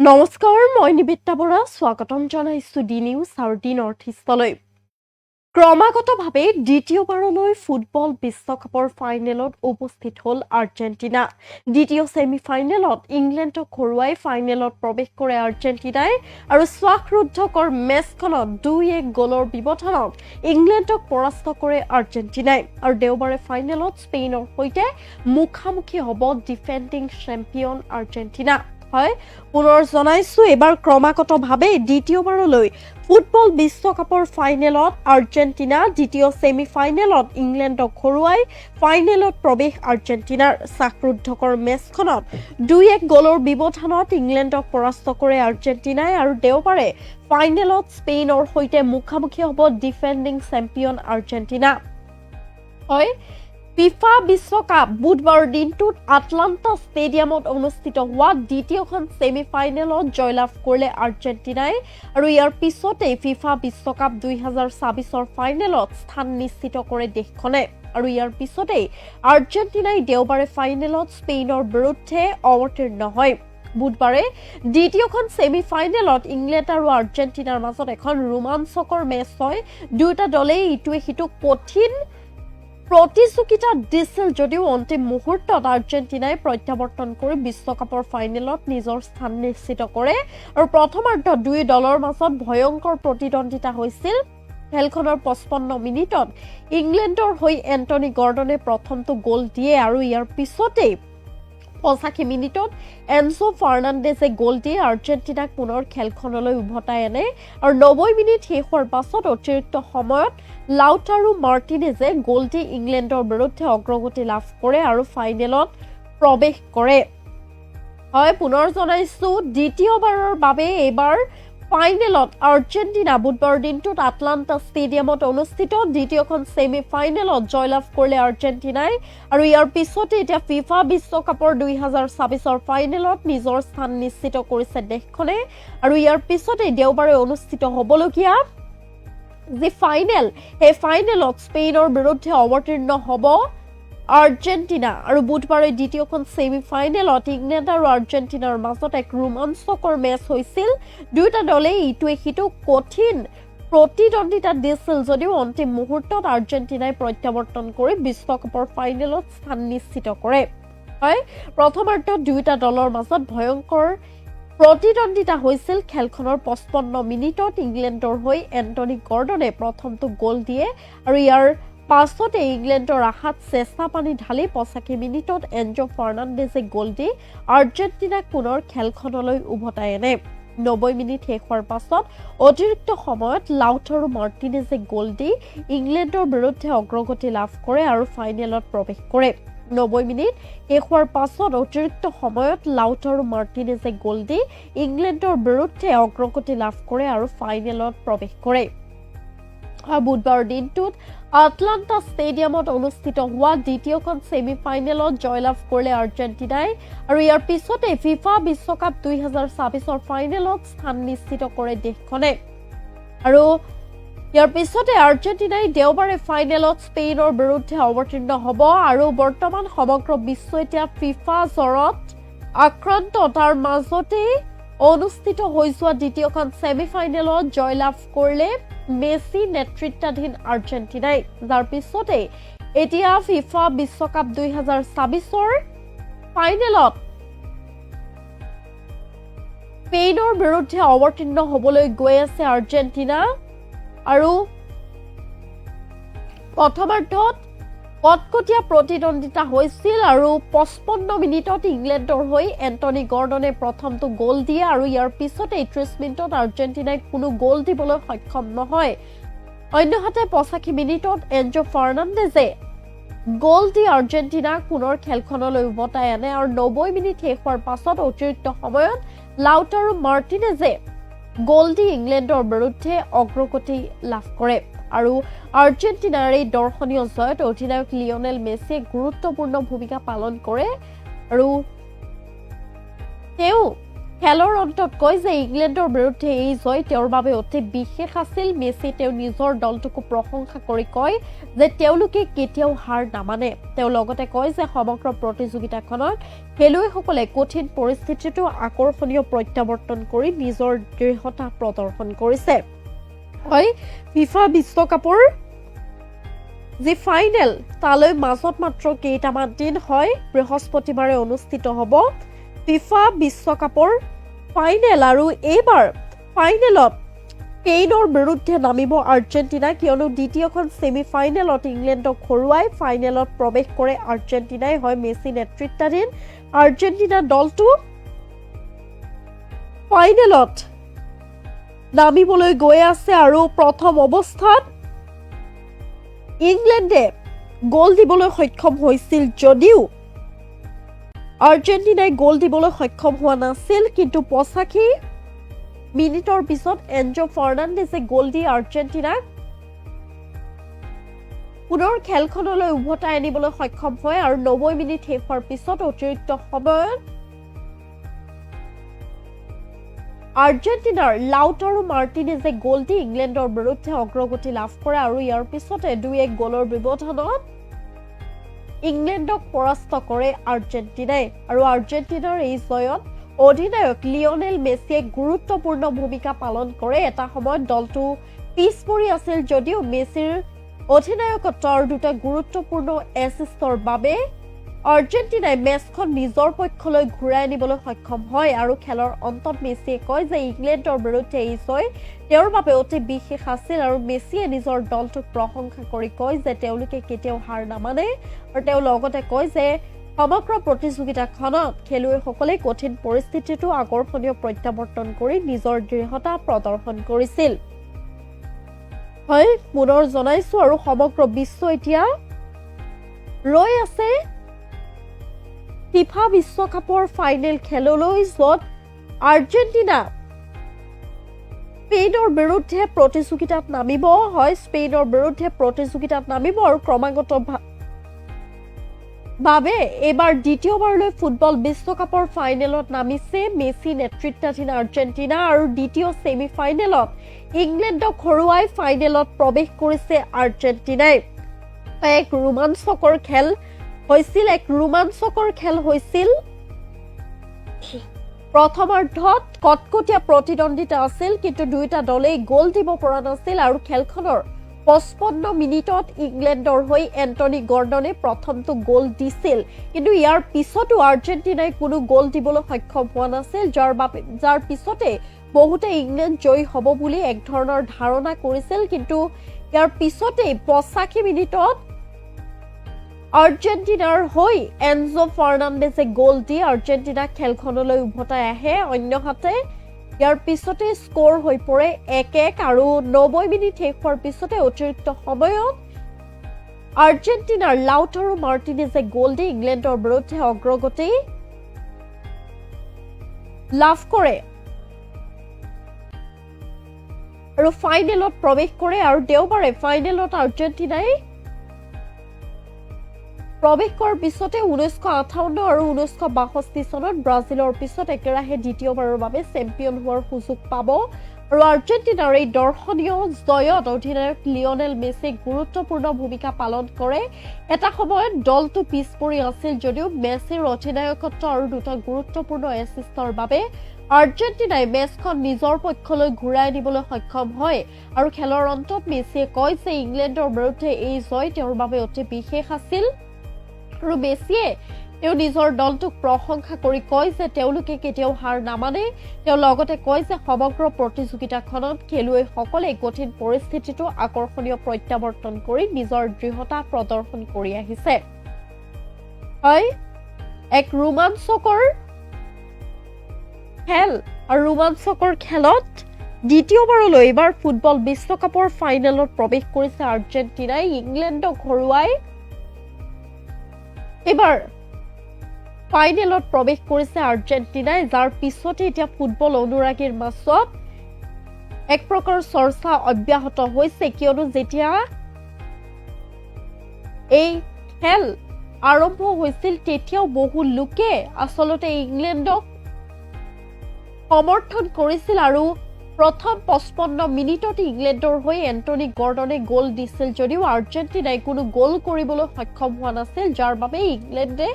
নমস্কাৰ, মই নিবেদিতা বৰা। স্বাগতম জনাইছো ডি নিউজ আৰু ডি নৰ্থ ইষ্টলৈ। ক্ৰমাগতভাৱে দ্বিতীয়বাৰলৈ ফুটবল বিশ্বকাপৰ ফাইনেলত উপস্থিত হ'ল আৰ্জেণ্টিনা। দ্বিতীয় ছেমিফাইনেলত ইংলেণ্ডক হৰুৱাই ফাইনেলত প্ৰৱেশ কৰে আৰ্জেণ্টিনাই আৰু শ্বাসৰুদ্ধকৰ মেচখনত 2-1 গ'লৰ ব্যৱধানত ইংলেণ্ডক পৰাস্ত কৰে আৰ্জেণ্টিনাই আৰু দেওবাৰে ফাইনেলত স্পেইনৰ সৈতে মুখামুখি হ'ব ডিফেণ্ডিং চেম্পিয়ন আৰ্জেণ্টিনা। হয়, পুনৰ জনাইছো, এবাৰ ক্ৰমাগতভাৱে দ্বিতীয়বাৰলৈ ফুটবল বিশ্বকাপৰ ফাইনেলত আৰ্জেণ্টিনা, দ্বিতীয় ছেমিফাইনেলত ইংলেণ্ডক হৰুৱাই ফাইনেলত প্ৰৱেশ আৰ্জেণ্টিনাৰ। শ্বাসৰুদ্ধকৰ মেচখনত 2-1 গ'লৰ ব্যৱধানত ইংলেণ্ডক পৰাস্ত কৰে আৰ্জেণ্টিনাই আৰু দেওবাৰে ফাইনেলত স্পেইনৰ সৈতে মুখামুখি হ'ব ডিফেণ্ডিং চেম্পিয়ন আৰ্জেণ্টিনা। হয়, ফিফা বিশ্বকাপ বুধবাৰৰ দিনটোত আটলান্টা ষ্টেডিয়ামত অনুষ্ঠিত হোৱা দ্বিতীয়খন ছেমিফাইনেলত জয়লাভ কৰিলে আৰ্জেণ্টিনাই আৰু ইয়াৰ পিছতেই ফিফা বিশ্বকাপ 2026ৰ ফাইনেলত স্থান নিশ্চিত কৰে দেশখনে আৰু ইয়াৰ পিছতেই আৰ্জেণ্টিনাই দেওবাৰে ফাইনেলত স্পেইনৰ বিৰুদ্ধে অৱতীৰ্ণ হয়। বুধবাৰে দ্বিতীয়খন ছেমিফাইনেলত ইংলেণ্ড আৰু আৰ্জেণ্টিনাৰ মাজত এখন ৰোমাঞ্চকৰ মেচ হয়। দুয়োটা দলেই ইটোৱে সিটোক কঠিন প্ৰতিযোগিতা দিছিল যদিও অন্তিম মুহূৰ্তত আৰ্জেণ্টিনাই প্ৰত্যাৱৰ্তন কৰি বিশ্বকাপৰ ফাইনেলত নিজৰ স্থান নিশ্চিত কৰে আৰু প্ৰথমাৰ্ধত দুয়ো দলৰ মাজত ভয়ংকৰ প্ৰতিদ্বন্দ্বিতা হৈছিল। খেলখনৰ 55 মিনিটত ইংলেণ্ডৰ হৈ এণ্টনি গৰ্ডনে প্ৰথমটো গ'ল দিয়ে আৰু ইয়াৰ পিছতেই 85 মিনিটত এনজো ফাৰ্নাণ্ডেজে গ'ল দিয়ে আৰ্জেণ্টিনাক পুনৰ খেলখনলৈ উভতাই আনে আৰু 90 মিনিট শেষ হোৱাৰ পাছত অতিৰিক্ত সময়ত লাউটাৰো মাৰ্টিনেজে গ'ল দি ইংলেণ্ডৰ বিৰুদ্ধে অগ্ৰগতি লাভ কৰে আৰু ফাইনেলত প্ৰৱেশ কৰে। হয়, পুনৰ জনাইছো, দ্বিতীয়বাৰৰ বাবে এইবাৰ ফাইনেলত আৰ্জেণ্টিনা বুধবাৰৰ দিনটোত আটলান্টা ষ্টেডিয়ামত অনুষ্ঠিত দ্বিতীয়খন ছেমিফাইনেলত জয়লাভ কৰিলে আৰ্জেণ্টিনাই আৰু ইয়াৰ পিছতে এতিয়া ফিফা বিশ্বকাপৰ 2026ৰ ফাইনেলত নিজৰ স্থান নিশ্চিত কৰিছে দেশখনে আৰু ইয়াৰ পিছতে দেওবাৰে অনুষ্ঠিত হ'বলগীয়া যি ফাইনেল, সেই ফাইনেলত স্পেইনৰ বিৰুদ্ধে অৱতীৰ্ণ হ'ব আৰ্জেণ্টিনা আৰু বুধবাৰে দ্বিতীয়খন ছেমিফাইনেলত ইংলেণ্ড আৰু আৰ্জেণ্টিনাৰ মাজত এক ৰোমাঞ্চকৰ মেচ হৈছিল। দুয়োটা দলেই ইটোৱে সিটোক কঠিন প্ৰতিদ্বন্দ্বিতা দিছিল যদিও অন্তিম মুহূৰ্তত আৰ্জেণ্টিনাই প্ৰত্যাৱৰ্তন কৰি বিশ্বকাপৰ ফাইনেলত স্থান নিশ্চিত কৰে। হয়, প্ৰথমাৰ্ধত দুয়োটা দলৰ মাজত ভয়ংকৰ প্ৰতিদ্বন্দ্বিতা হৈছিল। খেলখনৰ 55 মিনিটত ইংলেণ্ডৰ হৈ এণ্টনি গৰ্ডনে প্ৰথমটো গ'ল দিয়ে আৰু ইয়াৰ পাছতে ইংলেণ্ডৰ আশাত চেষ্টা পানী ঢালি 85 মিনিটত এনজো ফাৰ্নাণ্ডেজে গ'ল দি আৰ্জেণ্টিনাক পুনৰ খেলখনলৈ উভতাই আনে। 90 মিনিট শেষ হোৱাৰ পাছত অতিৰিক্ত সময়ত লাউটাৰো মাৰ্টিনেজে গ'ল দি ইংলেণ্ডৰ বিৰুদ্ধে অগ্ৰগতি লাভ কৰে আৰু ফাইনেলত প্ৰৱেশ কৰে। 90 মিনিট শেষ হোৱাৰ পাছত অতিৰিক্ত সময়ত লাউটাৰো মাৰ্টিনেজে গ'ল দি ইংলেণ্ডৰ বিৰুদ্ধে অগ্ৰগতি লাভ কৰে আৰু ফাইনেলত প্ৰৱেশ কৰে। বুধবাৰৰ দিনটোত আটলান্টা ষ্টেডিয়ামত অনুষ্ঠিত হোৱা দ্বিতীয়খন ছেমিফাইনেলত জয়লাভ কৰিলে আৰ্জেণ্টিনাই আৰু ইয়াৰ পিছতে ফিফা বিশ্বকাপ 2026ৰ ফাইনেলত স্থান নিশ্চিত কৰে দেশখনে আৰু ইয়াৰ পিছতে আৰ্জেণ্টিনাই দেওবাৰে ফাইনেলত স্পেইনৰ বিৰুদ্ধে অৱতীৰ্ণ হ'ব আৰু বৰ্তমান সমগ্ৰ বিশ্ব এতিয়া ফিফা জ্বৰত আক্ৰান্ত। তাৰ মাজতে অনুষ্ঠিত হৈ যোৱা দ্বিতীয়খন ছেমিফাইনেলত জয়লাভ কৰিলে মেছি নেতৃত্বাধীন আৰ্জেণ্টিনাই, যাৰ পিছতে এতিয়া ফিফা বিশ্বকাপ 2026ৰ ফাইনেলত স্পেইনৰ বিৰুদ্ধে অৱতীৰ্ণ হ'বলৈ গৈ আছে আৰ্জেণ্টিনা আৰু প্ৰথমাৰ্ধত কটকটীয়া প্ৰতিদ্বন্দ্বিতা হৈছিল আৰু 55 মিনিটত ইংলেণ্ডৰ হৈ এণ্টনি গৰ্ডনে প্ৰথমটো গ'ল দিয়ে আৰু ইয়াৰ পিছতে 30 মিনিটত আৰ্জেণ্টিনাই কোনো গ'ল দিবলৈ সক্ষম নহয়। অন্যহাতে 85 মিনিটত এনজো ফাৰ্নাণ্ডেজে গ'ল দি আৰ্জেণ্টিনাক পুনৰ খেলখনলৈ উভতাই আনে আৰু 90 মিনিট শেষ হোৱাৰ পাছত অতিৰিক্ত সময়ত লাউটাৰো মাৰ্টিনেজে গ'ল দি ইংলেণ্ডৰ বিৰুদ্ধে অগ্ৰগতি লাভ কৰে আৰু আৰ্জেণ্টিনাৰ এই দৰ্শনীয় জয়ত অধিনায়ক লিঅনেল মেছিয়ে গুৰুত্বপূৰ্ণ ভূমিকা পালন কৰে আৰু তেওঁ খেলৰ অন্তত কয় যে ইংলেণ্ডৰ বিৰুদ্ধে এই জয় তেওঁৰ বাবে অতি বিশেষ আছিল। মেছি তেওঁ নিজৰ দলটোকো প্ৰশংসা কৰি কয় যে তেওঁলোকে কেতিয়াও হাৰ নামানে। তেওঁ লগতে কয় যে সমগ্ৰ প্ৰতিযোগিতাখনত খেলুৱৈসকলে কঠিন পৰিস্থিতিটো আকৰ্ষণীয় প্ৰত্যাৱৰ্তন কৰি নিজৰ দৃঢ়তা প্ৰদৰ্শন কৰিছে। হয়, ফিফা বিশ্বকাপৰ যি ফাইনেল তালৈ মাজত মাত্ৰ কেইটামান দিন হয়। বৃহস্পতিবাৰে অনুষ্ঠিত হ'ব ফিফা বিশ্বকাপৰ ফাইনেল আৰু এইবাৰ ফাইনেলত স্পেইনৰ বিৰুদ্ধে নামিব আৰ্জেণ্টিনা, কিয়নো দ্বিতীয়খন ছেমি ফাইনেলত ইংলেণ্ডক হৰুৱাই ফাইনেলত প্ৰৱেশ কৰে আৰ্জেণ্টিনাই। হয়, মেছি নেতৃত্বাধীন আৰ্জেণ্টিনা দলটো ফাইনেলত নামিবলৈ গৈ আছে আৰু প্ৰথম অৱস্থাত ইংলেণ্ডে গ'ল দিবলৈ সক্ষম হৈছিল যদিও আৰ্জেণ্টিনাই গ'ল দিবলৈ সক্ষম হোৱা নাছিল। কিন্তু ৮৫ মিনিটৰ পিছত এনজো ফাৰ্ণাণ্ডেজে গ'ল দি আৰ্জেণ্টিনাক পুনৰ খেলখনলৈ উভতাই আনিবলৈ সক্ষম হয় আৰু ৯০ মিনিট শেষ হোৱাৰ পিছত অতিৰিক্ত সময়ত আৰ্জেণ্টিনাৰ লাউটাৰো মাৰ্টিনেজে গ'ল দি ইংলেণ্ডৰ বিৰুদ্ধে অগ্ৰগতি লাভ কৰে আৰু ইয়াৰ পিছতে ২-১ গ'লৰ ব্যৱধানত ইংলেণ্ডক পৰাস্ত কৰে আৰ্জেণ্টিনাই। আৰু আৰ্জেণ্টিনাৰ এই জয়ত অধিনায়ক লিঅনেল মেছিয়ে গুৰুত্বপূৰ্ণ ভূমিকা পালন কৰে। এটা সময়ত দলটো পিছ পৰি আছিল যদিও মেছিৰ অধিনায়কত্বৰ দুটা গুৰুত্বপূৰ্ণ এছিষ্টৰ বাবে আৰ্জেণ্টিনাই মেচখন নিজৰ পক্ষলৈ ঘূৰাই আনিবলৈ সক্ষম হয় আৰু খেলৰ অন্তত মেছিয়ে কয় যে ইংলেণ্ডৰ বিৰুদ্ধে এই জয় তেওঁৰ বাবে অতি বিশেষ আছিল আৰু মেছিয়ে নিজৰ দলটোক প্ৰশংসা কৰি কয় যে তেওঁলোকে কেতিয়াও হাৰ নামানে। আৰু তেওঁ লগতে কয় যে সমগ্ৰ প্ৰতিযোগিতাখনত খেলুৱৈসকলে কঠিন পৰিস্থিতিটো আকৰ্ষণীয় প্ৰত্যাৱৰ্তন কৰি নিজৰ দৃঢ়তা প্ৰদৰ্শন কৰিছিল। হয়, পুনৰ জনাইছো আৰু সমগ্ৰ বিশ্ব এতিয়া ৰৈ আছে ফিফা বিশ্বকাপৰ ফাইনেল খেললৈ, য'ত আৰ্জেণ্টিনা স্পেইনৰ বিৰুদ্ধে প্ৰতিযোগিতাত নামিব। হয়, স্পেইনৰ বিৰুদ্ধে প্ৰতিযোগিতাত নামিব আৰু ক্ৰমাগত ভাৱে এইবাৰ দ্বিতীয়বাৰলৈ ফুটবল বিশ্বকাপৰ ফাইনেলত নামিছে মেছি নেতৃত্বাধীন আৰ্জেণ্টিনা আৰু দ্বিতীয় ছেমি ফাইনেলত ইংলেণ্ডক হৰুৱাই ফাইনেলত প্ৰৱেশ কৰিছে আৰ্জেণ্টিনাই। এক ৰোমাঞ্চকৰ খেল হৈছিল। প্ৰথমাৰ্ধত কটকটীয়া প্ৰতিদ্বন্দ্বিতা আছিল, কিন্তু দুয়োটা দলেই গ'ল দিব পৰা নাছিল আৰু খেলখনৰ ৫৫ মিনিটত ইংলেণ্ডৰ হৈ এণ্টনি গৰ্ডনে প্ৰথমটো গ'ল দিছিল। কিন্তু ইয়াৰ পিছতো আৰ্জেণ্টিনাই কোনো গ'ল দিবলৈ সক্ষম হোৱা নাছিল, যাৰ পিছতে বহুতে ইংলেণ্ড জয়ী হ'ব বুলি এক ধৰণৰ ধাৰণা কৰিছিল। কিন্তু ইয়াৰ পিছতেই ৮৫ মিনিটত আৰ্জেণ্টিনাৰ হৈ এনজো ফাৰ্ণাণ্ডেজে গ'ল দি আৰ্জেণ্টিনা খেলখনলৈ উভতাই আহে। অন্যহাতে ইয়াৰ পিছতে স্ক'ৰ হৈ পৰে ১-১ আৰু ৯০ মিনিট শেষ হোৱাৰ পিছতে অতিৰিক্ত সময়ত আৰ্জেণ্টিনাৰ লাউটাৰো মাৰ্টিনেজে গ'ল দি ইংলেণ্ডৰ বিৰুদ্ধে অগ্ৰগতি লাভ কৰে আৰু ফাইনেলত প্ৰৱেশ কৰে। আৰু দেওবাৰে ফাইনেলত আৰ্জেণ্টিনাই প্ৰৱেশ কৰাৰ পিছতে ১৯৫৮ আৰু ১৯৬২ চনত ব্ৰাজিলৰ পিছত একেৰাহে দ্বিতীয়বাৰৰ বাবে চেম্পিয়ন হোৱাৰ সুযোগ পাব। আৰু আৰ্জেণ্টিনাৰ এই দৰ্শনীয় জয়ত অধিনায়ক লিঅনেল মেছিয়ে গুৰুত্বপূৰ্ণ ভূমিকা পালন কৰে। এটা সময়ত দলটো পিছ পৰি আছিল যদিও মেছিৰ অধিনায়কত্ব আৰু দুটা গুৰুত্বপূৰ্ণ এছিষ্টৰ বাবে আৰ্জেণ্টিনাই মেচখন নিজৰ পক্ষলৈ ঘূৰাই আনিবলৈ সক্ষম হয়। আৰু খেলৰ অন্তত মেছিয়ে কয় যে ইংলেণ্ডৰ বিৰুদ্ধে এই জয় তেওঁৰ বাবে অতি বিশেষ আছিল আৰু মেছিয়ে তেওঁ নিজৰ দলটোক প্ৰশংসা কৰি কয় যে তেওঁলোকে কেতিয়াও হাৰ নামানে। তেওঁ লগতে কয় যে সমগ্ৰ প্ৰতিযোগিতাখনত খেলুৱৈসকলে কঠিন পৰিস্থিতিটো আকৰ্ষণীয় প্ৰত্যাৱৰ্তন কৰি নিজৰ দৃঢ়তা প্ৰদৰ্শন কৰি আহিছে। হয়, এক ৰোমাঞ্চকৰ খেল আৰু ৰোমাঞ্চকৰ খেলত দ্বিতীয়বাৰলৈ এইবাৰ ফুটবল বিশ্বকাপৰ ফাইনেলত প্ৰৱেশ কৰিছে আৰ্জেণ্টিনাই ইংলেণ্ডক হৰুৱাই এইবাৰ ফাইনেলত প্ৰৱেশ কৰিছে আৰ্জেণ্টিনাই, যাৰ পিছতে এতিয়া ফুটবল অনুৰাগীৰ মাজত এক প্ৰকাৰ চৰ্চা অব্যাহত হৈছে, কিয়নো যেতিয়া এই খেল আৰম্ভ হৈছিল তেতিয়াও বহু লোকে আচলতে ইংলেণ্ডক সমৰ্থন কৰিছিল আৰু প্ৰথম 55 মিনিটত ইংলেণ্ডৰ হৈ এন্টনি গৰ্ডনে গ'ল দিছিল যদিও আৰ্জেণ্টিনাই কোনো গ'ল কৰিবলৈ সক্ষম হোৱা নাছিল, যাৰ বাবে ইংলেণ্ডে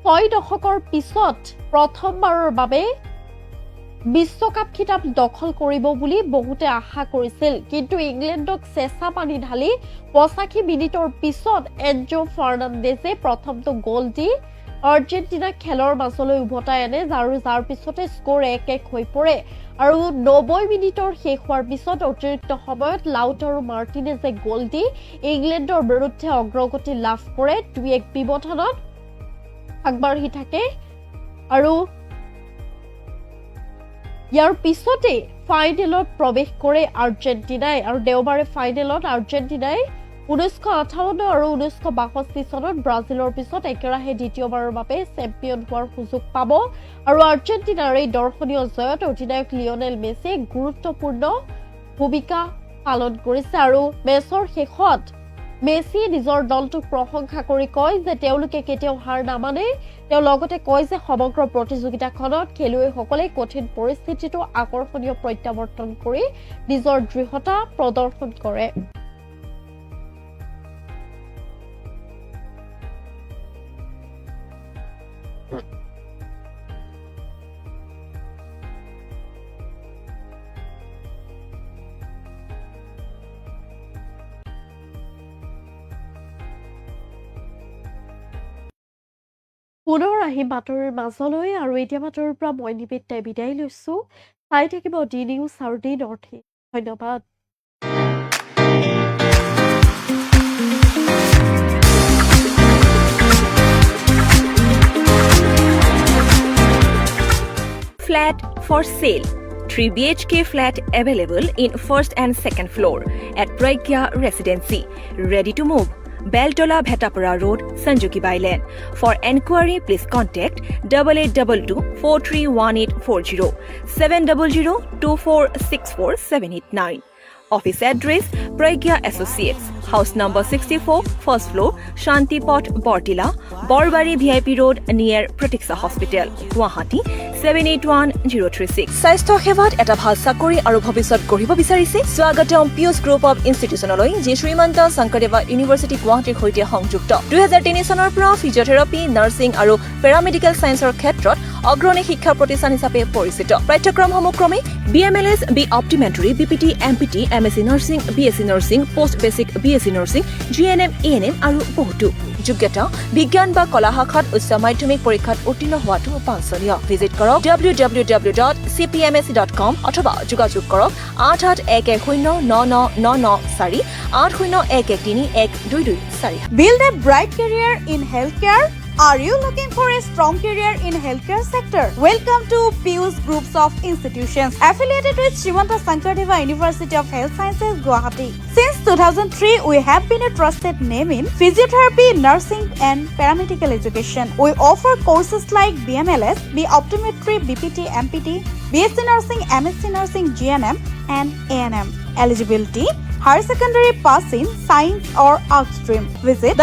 6 দশকৰ পিছত প্ৰথমবাৰৰ বাবে বিশ্বকাপ খিতাপ দখল কৰিব বুলি বহুতে আশা কৰিছিল। কিন্তু ইংলেণ্ডক চেঁচা পানী ঢালি 85 মিনিটৰ পিছত এনজো ফাৰ্নাণ্ডেজে প্ৰথমটো গ'ল দি আৰ্জেণ্টিনা খেলৰ মাজলৈ উভতাই আনে, যাৰ পিছতে স্ক'ৰ 1-1 হৈ পৰে আৰু 90 মিনিটৰ শেষ হোৱাৰ পিছত অতিৰিক্ত সময়ত লাউটাৰো মাৰ্টিনেজে গ'ল দি ইংলেণ্ডৰ বিৰুদ্ধে অগ্ৰগতি লাভ কৰে। 2-1 ব্যৱধানত আগবাঢ়ি থাকে আৰু ইয়াৰ পিছতে ফাইনেলত প্ৰৱেশ কৰে আৰ্জেণ্টিনাই আৰু দেওবাৰে ফাইনেলত আৰ্জেণ্টিনাই 1958 আৰু 1962 চনত ব্ৰাজিলৰ পিছত একেৰাহে দ্বিতীয়বাৰৰ বাবে চেম্পিয়ন হোৱাৰ সুযোগ পাব আৰু আৰ্জেণ্টিনাৰ এই দৰ্শনীয় জয়ত অধিনায়ক লিঅনেল মেছিয়ে গুৰুত্বপূৰ্ণ ভূমিকা পালন কৰিছে আৰু মেচৰ শেষত মেছিয়ে নিজৰ দলটোক প্ৰশংসা কৰি কয় যে তেওঁলোকে কেতিয়াও হাৰ নামানে। তেওঁ লগতে কয় যে সমগ্ৰ প্ৰতিযোগিতাখনত খেলুৱৈসকলে কঠিন পৰিস্থিতিটো আকৰ্ষণীয় প্ৰত্যাৱৰ্তন কৰি নিজৰ দৃঢ়তা প্ৰদৰ্শন কৰে। পুনৰ আহিম বাতৰিৰ মাজলৈ আৰু এতিয়া বাতৰিৰ পৰা মই নিবেদিতাই বিদায় লৈছো। চাই থাকিব ডি নিউজ আৰু ডি নৰ্থ ইষ্ট। ধন্যবাদ। Flat for sale. 3 BHK flat available in first and second floor at Pragya Residency. Ready to move. Beltola Bhetapara Road, Sanjuki Bailen. For enquiry, please contact 8822 431840 700 2464789. Office address Pragya Associates, House number 64, first floor, Shantipot, Bortila, Borbari VIP Road near Pratiksha Hospital, Guwahati 781036. স্বাস্থ্য সেৱাত এটা ভাল চাকৰি আৰু ভৱিষ্যত গঢ়িব বিচাৰিছে? স্বাগতম পিউছ গ্ৰুপ অফ ইনষ্টিটিউচনলৈ, যি শ্ৰীমন্ত শংকৰদেৱা ইউনিভাৰ্চিটি গুৱাহাটীৰ সৈতে সংযুক্ত। 2003 চনৰ পৰা ফিজিঅথেৰাপি, নাৰ্ছিং আৰু পেৰামেডিকেল ছায়েন্সৰ ক্ষেত্ৰত অগ্ৰণী শিক্ষা প্ৰতিষ্ঠান হিচাপে পৰিচিত। পাঠ্যক্ৰমসমূহ ক্ৰমে BMLS, B Optimentary, BPT, MPT, MSc Nursing, BSc Nursing, Post Basic BSc Nursing, GNM, ANM আৰু বহুতো। যোগ্যতা বিজ্ঞান বা কলা শাখাত উচ্চ মাধ্যমিক পৰীক্ষাত উত্তীৰ্ণ হোৱাটো বাঞ্ছনীয়। ভিজিট কৰক www.cpmsc.com অথবা যোগাযোগ কৰক 8811099994 8011311224। Build a bright career in healthcare. Are you looking for a strong career in healthcare sector? Welcome to Pius Groups of Institutions affiliated with Srimanta Sankardeva University of Health Sciences, Guwahati. Since 2003, we have been a trusted name in physiotherapy, nursing and paramedical education. We offer courses like BMLS, B Optometry, BPT, MPT, BSc Nursing, MSc Nursing, GNM and ANM. Eligibility: higher secondary pass in science or arts stream. Visit